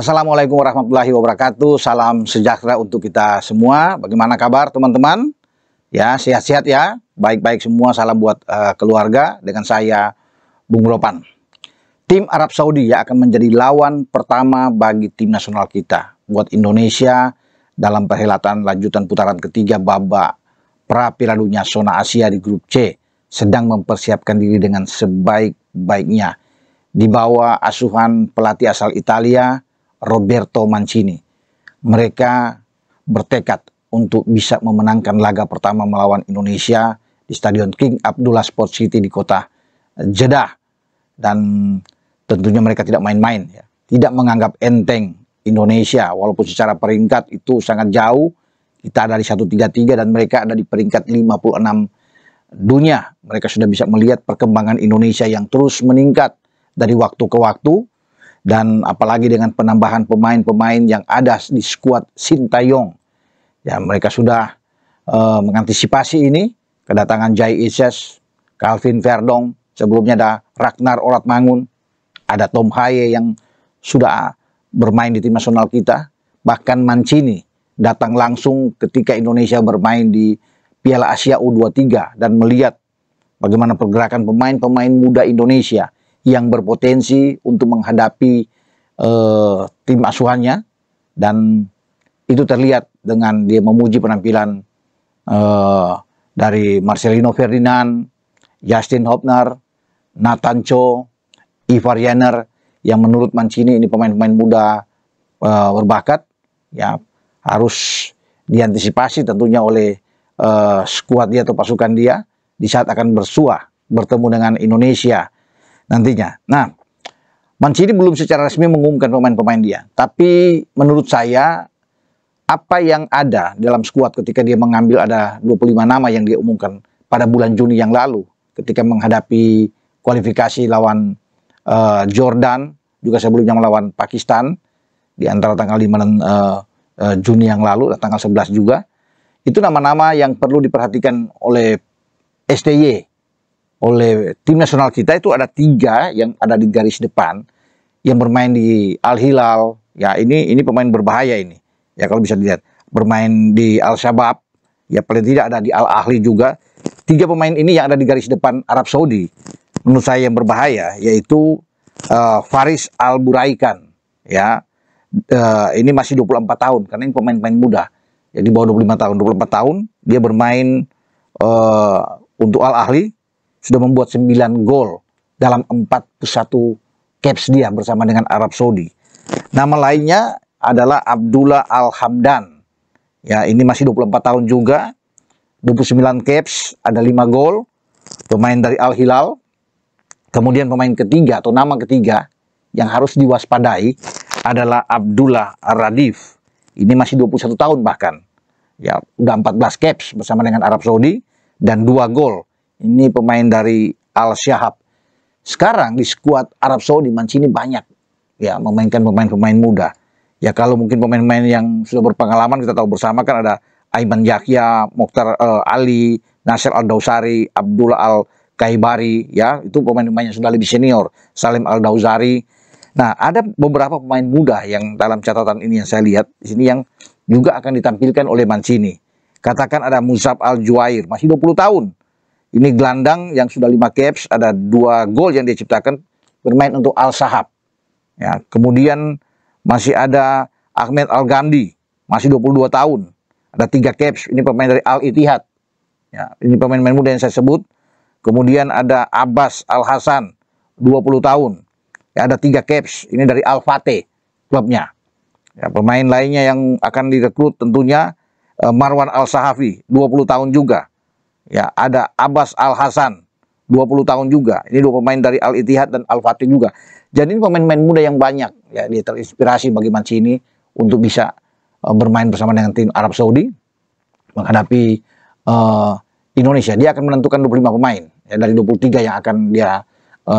Assalamualaikum warahmatullahi wabarakatuh. Salam sejahtera untuk kita semua. Bagaimana kabar teman-teman? Ya, sehat-sehat ya. Baik-baik semua. Salam buat keluarga. Dengan saya, Bung Ropan. Tim Arab Saudi ya akan menjadi lawan pertama bagi tim nasional kita. Buat Indonesia dalam perhelatan lanjutan putaran ketiga babak pra Piala Dunia zona Asia di grup C. Sedang mempersiapkan diri dengan sebaik-baiknya. Di bawah asuhan pelatih asal Italia, Roberto Mancini. Mereka bertekad untuk bisa memenangkan laga pertama melawan Indonesia di Stadion King Abdullah Sport City di kota Jeddah. Dan tentunya mereka tidak main-main ya. Tidak menganggap enteng Indonesia walaupun secara peringkat itu sangat jauh. Kita ada di 133 dan mereka ada di peringkat 56 dunia. Mereka sudah bisa melihat perkembangan Indonesia yang terus meningkat dari waktu ke waktu. Dan apalagi dengan penambahan pemain-pemain yang ada di skuad Sintayong. Ya, mereka sudah mengantisipasi ini. Kedatangan Jai Ises, Calvin Verdong, sebelumnya ada Ragnar Oratmangun, ada Tom Haye yang sudah bermain di tim nasional kita. Bahkan Mancini datang langsung ketika Indonesia bermain di Piala Asia U23 dan melihat bagaimana pergerakan pemain-pemain muda Indonesia yang berpotensi untuk menghadapi tim asuhannya. Dan itu terlihat dengan dia memuji penampilan dari Marcelino Ferdinand, Justin Hubner, Nathan Cho, Ivar Jenner, yang menurut Mancini ini pemain-pemain muda berbakat, ya harus diantisipasi tentunya oleh skuad dia atau pasukan dia di saat akan bertemu dengan Indonesia nantinya. Nah, Mancini belum secara resmi mengumumkan pemain-pemain dia. Tapi menurut saya, apa yang ada dalam skuad ketika dia mengambil ada 25 nama yang dia umumkan pada bulan Juni yang lalu. Ketika menghadapi kualifikasi lawan Jordan, juga sebelumnya melawan Pakistan, di antara tanggal 5 dan Juni yang lalu, dan tanggal 11 juga. Itu nama-nama yang perlu diperhatikan oleh STY. Oleh tim nasional kita itu ada 3 yang ada di garis depan yang bermain di Al Hilal. Ya, ini pemain berbahaya ini. Ya, kalau bisa dilihat bermain di Al Shabab, ya paling tidak ada di Al Ahli juga. 3 pemain ini yang ada di garis depan Arab Saudi menurut saya yang berbahaya, yaitu Faris Al Buraikan. Ya, ini masih 24 tahun karena ini pemain-pemain muda. Ya, di bawah 25 tahun, 24 tahun dia bermain untuk Al Ahli. Sudah membuat 9 gol dalam 41 caps dia bersama dengan Arab Saudi. Nama lainnya adalah Abdullah Al-Hamdan. Ya, ini masih 24 tahun juga. 29 caps, ada 5 gol. Pemain dari Al Hilal. Kemudian pemain ketiga atau nama ketiga yang harus diwaspadai adalah Abdullah Ar-Radif. Ini masih 21 tahun bahkan. Ya, udah 14 caps bersama dengan Arab Saudi dan 2 gol. Ini pemain dari Al Shahab. Sekarang di skuad Arab Saudi Mancini banyak ya memainkan pemain-pemain muda. Ya, kalau mungkin pemain-pemain yang sudah berpengalaman kita tahu bersama kan ada Aiman Yahya, Mokhtar Ali, Nasir Al-Dawsari, Abdullah Al-Kaibari, ya itu pemain-pemain yang sudah lebih senior, Salim Al-Dawsari. Nah, ada beberapa pemain muda yang dalam catatan ini yang saya lihat di sini yang juga akan ditampilkan oleh Mancini. Katakan ada Musab Al-Juwair, masih 20 tahun. Ini gelandang yang sudah 5 caps, ada 2 gol yang dia ciptakan bermain untuk Al Shahab. Ya, kemudian masih ada Ahmed Al-Ghamdi, masih 22 tahun. Ada 3 caps, ini pemain dari Al-Ittihad. Ya, ini pemain-pemain muda yang saya sebut. Kemudian ada Abbas Al-Hasan, 20 tahun. Ya, ada 3 caps, ini dari Al-Fateh klubnya. Ya, pemain lainnya yang akan direkrut tentunya Marwan Al-Sahafi, 20 tahun juga. Ya, ada Abbas Al-Hasan, 20 tahun juga. Ini 2 pemain dari Al-Ittihad dan Al-Fatih juga. Jadi ini pemain-pemain muda yang banyak. Ya, dia terinspirasi bagi Mancini untuk bisa bermain bersama dengan tim Arab Saudi menghadapi Indonesia. Dia akan menentukan 25 pemain ya, dari 23 yang akan dia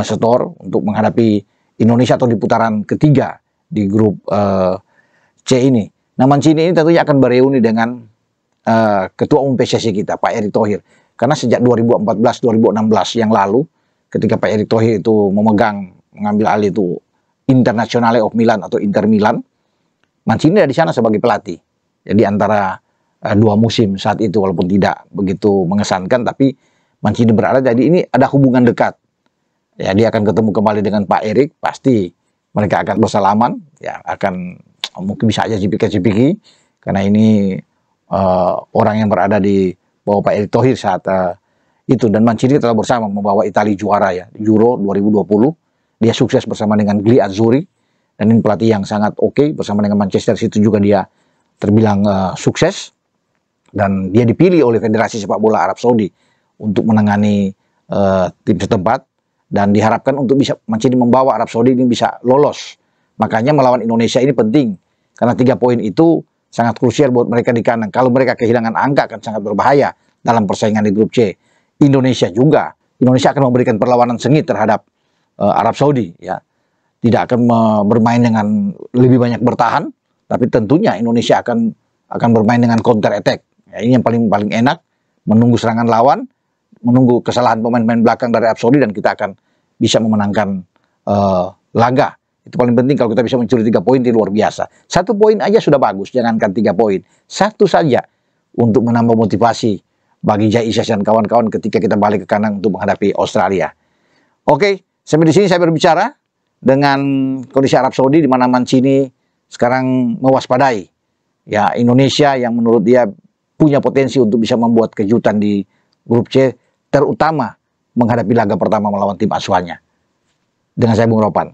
setor untuk menghadapi Indonesia atau di putaran ketiga di grup C ini. Nah, Mancini ini tentunya akan bereuni dengan Ketua Umum PSSI kita, Pak Erick Thohir. Karena sejak 2014-2016 yang lalu, ketika Pak Erick Thohir itu mengambil alih itu Internazionale of Milan atau Inter Milan, Mancini ada di sana sebagai pelatih. Jadi antara dua musim saat itu, walaupun tidak begitu mengesankan, tapi Mancini berada, jadi ini ada hubungan dekat. Ya, dia akan ketemu kembali dengan Pak Erik, pasti mereka akan bersalaman, ya akan mungkin bisa aja cipika-cipiki, karena ini orang yang berada di bawah Pak Erik Thohir saat itu. Dan Mancini telah bersama membawa Italia juara ya Euro 2020. Dia sukses bersama dengan Gli Azzurri, dan ini pelatih yang sangat oke. Bersama dengan Manchester City juga dia terbilang sukses, dan dia dipilih oleh Federasi Sepak Bola Arab Saudi untuk menangani tim setempat, dan diharapkan untuk bisa Mancini membawa Arab Saudi ini bisa lolos. Makanya melawan Indonesia ini penting, karena 3 poin itu sangat krusial buat mereka di kandang. Kalau mereka kehilangan angka akan sangat berbahaya dalam persaingan di grup C. Indonesia akan memberikan perlawanan sengit terhadap Arab Saudi, ya. Tidak akan bermain dengan lebih banyak bertahan, tapi tentunya Indonesia akan bermain dengan counter attack. Ya, ini yang paling enak, menunggu serangan lawan, menunggu kesalahan pemain-pemain belakang dari Arab Saudi, dan kita akan bisa memenangkan laga. Itu paling penting. Kalau kita bisa mencuri 3 poin itu luar biasa. 1 poin aja sudah bagus, jangankan 3 poin. 1 saja untuk menambah motivasi bagi Jai Isyas dan kawan-kawan ketika kita balik ke kandang untuk menghadapi Australia. Oke, sampai di sini saya berbicara dengan kondisi Arab Saudi, di mana Mancini sekarang mewaspadai ya Indonesia yang menurut dia punya potensi untuk bisa membuat kejutan di grup C, terutama menghadapi laga pertama melawan tim asuhannya. Dengan saya Bung Ropan.